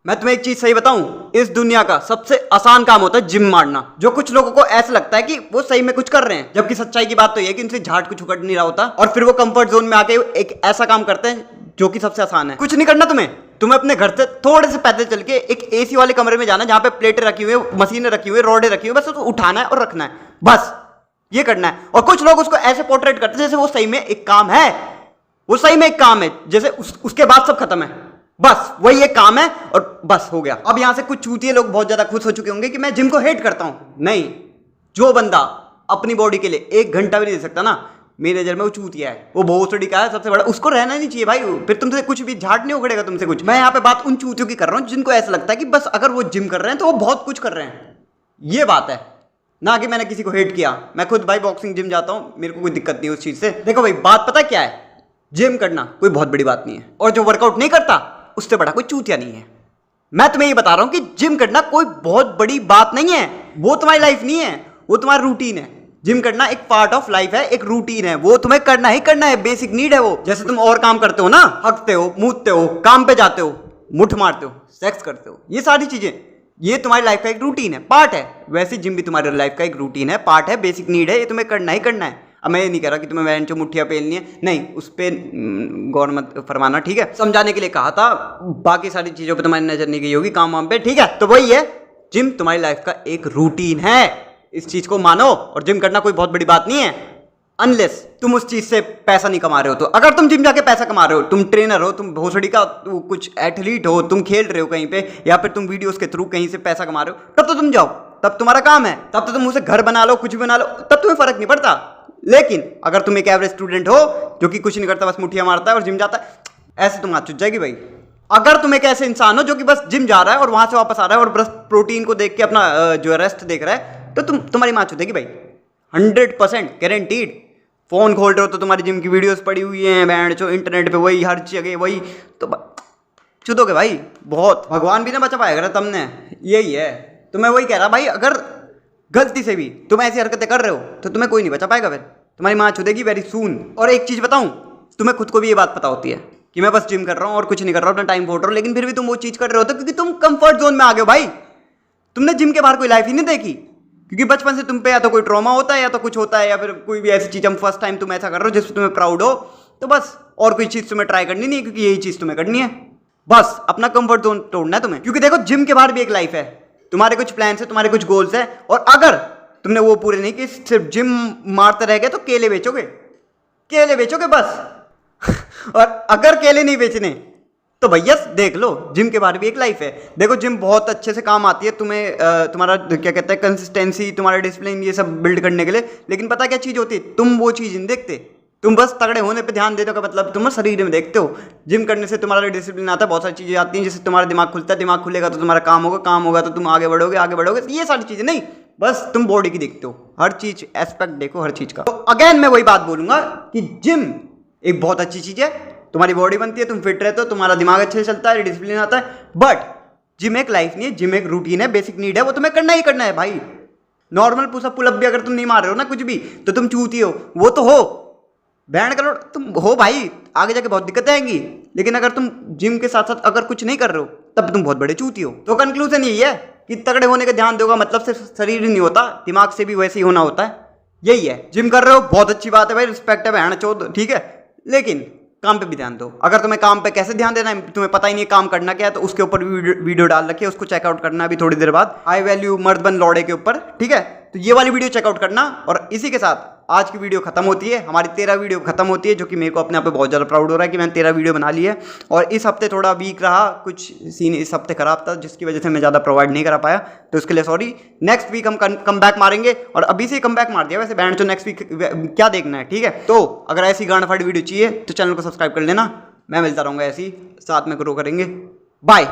मैं तुम्हें एक चीज सही बताऊं, इस दुनिया का सबसे आसान काम होता है जिम मारना। जो कुछ लोगों को ऐसा लगता है कि वो सही में कुछ कर रहे हैं, जबकि सच्चाई की बात तो ये है कि उनसे झाट कुछ उखड़ नहीं रहा होता और फिर वो कंफर्ट जोन में आके एक ऐसा काम करते हैं जो कि सबसे आसान है। कुछ नहीं करना तुम्हें अपने घर से थोड़े से पैदल चल के एक एसी वाले कमरे में जाना है जहां पे प्लेटें रखी हुई है, मशीनें रखी हुई है, रोडें रखी हुई है, बस उसको उठाना है और रखना है, बस ये करना है। और कुछ लोग उसको ऐसे पोर्ट्रेट करते हैं जैसे वो सही में एक काम है, वो सही में एक काम है, जैसे उसके बाद सब खत्म है, बस वही एक काम है और बस हो गया। अब यहां से कुछ चूतिए लोग बहुत ज्यादा खुश हो चुके होंगे कि मैं जिम को हेट करता हूं। नहीं, जो बंदा अपनी बॉडी के लिए 1 घंटा भी नहीं दे सकता ना, मेरे नजर में वो चूतिया है, वो भोसड़ी का है सबसे बड़ा, उसको रहना नहीं चाहिए भाई। फिर तुमसे कुछ भी झाट नहीं उखड़ेगा तुमसे कुछ। मैं यहाँ पे बात उन चूतियों की कर रहा हूँ जिनको ऐसा लगता है कि बस अगर वो जिम कर रहे हैं तो वो बहुत कुछ कर रहे हैं, ये बात है ना कि मैंने किसी को हेट किया। मैं खुद भाई बॉक्सिंग जिम जाता हूँ, मेरे को कोई दिक्कत नहीं उस चीज से। देखो भाई, बात पता क्या है, जिम करना कोई बहुत बड़ी बात नहीं है और जो वर्कआउट नहीं करता उससे बड़ा कोई चूतिया नहीं है। मैं तुम्हें ये बता रहा हूं कि जिम करना कोई बहुत बड़ी बात नहीं है, वो तुम्हारी लाइफ नहीं है, वो तुम्हारा रूटीन है। जिम करना एक पार्ट ऑफ लाइफ है, एक रूटीन है, वो तुम्हें करना ही करना है, बेसिक नीड है वो। जैसे तुम और काम करते हो ना, हकते हो, मूतते हो, काम पे जाते हो, मुठ मारते हो, सेक्स करते हो, ये सारी चीजें ये तुम्हारी लाइफ का एक रूटीन है, पार्ट है। वैसे जिम भी तुम्हारी लाइफ का एक रूटीन है, पार्ट है, बेसिक नीड है, ये तुम्हें करना ही करना है। अब मैं ये नहीं कह रहा कि तुम्हें वैन जो मुठ्ठियाँ पेलनी है, नहीं, उस पर गौर मत फरमाना, ठीक है। समझाने के लिए कहा था, बाकी सारी चीज़ों पे तुम्हारी नजर नहीं गई होगी, काम वाम पे, ठीक है। तो वही है, जिम तुम्हारी लाइफ का एक रूटीन है, इस चीज़ को मानो। और जिम करना कोई बहुत बड़ी बात नहीं है, अनलेस तुम उस चीज़ से पैसा नहीं कमा रहे हो। तो अगर तुम जिम जाके पैसा कमा रहे हो, तुम ट्रेनर हो, तुम भोसड़ी का कुछ एथलीट हो, तुम खेल रहे हो कहीं पे, या फिर तुम वीडियोस के थ्रू कहीं से पैसा कमा रहे हो, तब तो तुम जाओ, तब तुम्हारा काम है, तब तो तुम उसे घर बना लो, कुछ भी बना लो, तब तुम्हें फर्क नहीं पड़ता। लेकिन अगर तुम एक एवरेज स्टूडेंट हो जो कि कुछ नहीं करता, बस मुठिया मारता है और जिम जाता है, ऐसे तुम हाथ चुट जाएगी भाई। अगर तुम एक ऐसे इंसान हो जो कि बस जिम जा रहा है और वहां से वापस आ रहा है और बस प्रोटीन को देख के अपना जो रेस्ट देख रहा है, तो तुम्हारी माँ चुदेगी भाई, 100% गारंटीड। फोन खोल रहे हो तो तुम्हारी जिम की वीडियोस पड़ी हुई हैं, बैंड जो इंटरनेट पे वही, हर जगह वही, तो चुदोगे भाई बहुत। भगवान भी ना बचा पाएगा तुमने, यही है। तो मैं वही कह रहा भाई, अगर गलती से भी तुम ऐसी हरकतें कर रहे हो तो तुम्हें कोई नहीं बचा पाएगा, फिर तुम्हारी माँ चुदेगी वेरी सून। और एक चीज़ बताऊं, तुम्हें खुद को भी ये बात पता होती है कि मैं बस जिम कर रहा हूँ और कुछ नहीं कर रहा हूँ, अपना टाइम फोड़ रहा हूँ, लेकिन फिर भी तुम वो चीज़ कर रहे हो क्योंकि तुम कंफर्ट जोन में आ गए हो भाई। तुमने जिम के बाहर कोई लाइफ ही नहीं देखी, क्योंकि बचपन से तुम पे या तो कोई ट्रॉमा होता है या तो कुछ होता है, या फिर कोई भी ऐसी चीज़, हम फर्स्ट टाइम तुम ऐसा कर रहे हो जिससे तुम्हें प्राउड हो, तो बस और कोई चीज़ तुम्हें ट्राई करनी नहीं है, क्योंकि यही चीज़ तुम्हें करनी है, बस अपना कंफर्ट जोन तोड़ना है तुम्हें। क्योंकि देखो, जिम के बाहर भी एक लाइफ है, तुम्हारे कुछ प्लान्स है, तुम्हारे कुछ गोल्स है, और अगर तुमने वो पूरे नहीं कि सिर्फ जिम मारते रह गए तो केले बेचोगे बस और अगर केले नहीं बेचने तो भैया देख लो, जिम के बाहर भी एक लाइफ है। देखो, जिम बहुत अच्छे से काम आती है तुम्हें, तुम्हारा क्या कहते हैं, कंसिस्टेंसी, तुम्हारा डिसिप्लिन, ये सब बिल्ड करने के लिए। लेकिन पता क्या चीज़ होती है, तुम वो चीज़ नहीं देखते, तुम बस तगड़े होने पे ध्यान देते हो, का मतलब तुम शरीर में देखते हो। जिम करने से तुम्हारा डिसिप्लिन आता है, बहुत सारी चीज़ें आती हैं जिससे तुम्हारा दिमाग खुलता है, दिमाग खुलेगा तो तुम्हारा काम होगा तो तुम आगे बढ़ोगे, ये सारी चीज़ें नहीं, बस तुम बॉडी की देखते हो, हर चीज़ एस्पेक्ट देखो हर चीज़ का। तो अगेन मैं वही बात बोलूँगा कि जिम एक बहुत अच्छी चीज़ है, तुम्हारी बॉडी बनती है, तुम फिट रहते हो, तुम्हारा दिमाग अच्छे से चलता है, डिसिप्लिन आता है। बट जिम एक लाइफ नहीं है, जिम एक रूटीन है, बेसिक नीड है, वो तुम्हें करना ही करना है भाई। नॉर्मल पुशअप पुलअप भी अगर तुम नहीं मार रहे हो ना कुछ भी, तो तुम चूती हो, वो तो हो, बैंड करो तुम हो भाई, आगे जाके बहुत दिक्कतें आएंगी। लेकिन अगर तुम जिम के साथ साथ अगर कुछ नहीं कर रहे हो, तब तुम बहुत बड़े चूती हो। तो कंक्लूजन यही है कि तगड़े होने का ध्यान दोगा, मतलब सिर्फ शरीर ही नहीं होता, दिमाग से भी वैसे ही होना होता है, यही है। जिम कर रहे हो बहुत अच्छी बात है भाई, रिस्पेक्ट है, बहन चोद, ठीक है, लेकिन काम पे भी ध्यान दो। अगर तुम्हें काम पे कैसे ध्यान देना है, तुम्हें पता ही नहीं काम करना क्या है, तो उसके ऊपर वीडियो डाल रखी है, उसको चेकआउट करना अभी थोड़ी देर बाद, हाई वैल्यू मर्द बन लौड़े के ऊपर, ठीक है। तो ये वाली वीडियो चेकआउट करना। और इसी के साथ आज की वीडियो खत्म होती है, हमारी 13 वीडियो खत्म होती है, जो कि मेरे को अपने आप पे बहुत ज़्यादा प्राउड हो रहा है कि मैंने 13 वीडियो बना ली है। और इस हफ्ते थोड़ा वीक रहा, कुछ सीन इस हफ्ते खराब था, जिसकी वजह से मैं ज़्यादा प्रोवाइड नहीं करा पाया, तो उसके लिए सॉरी। नेक्स्ट वीक हम कम बैक मारेंगे, और अभी से कम बैक मार दिया वैसे बैंड, तो नेक्स्ट वीक क्या देखना है, ठीक है। तो अगर ऐसी गांड फाड़ी वीडियो चाहिए तो चैनल को सब्सक्राइब कर लेना, मैं मिलता रहूँगा ऐसी, साथ में ग्रो करेंगे। बाय।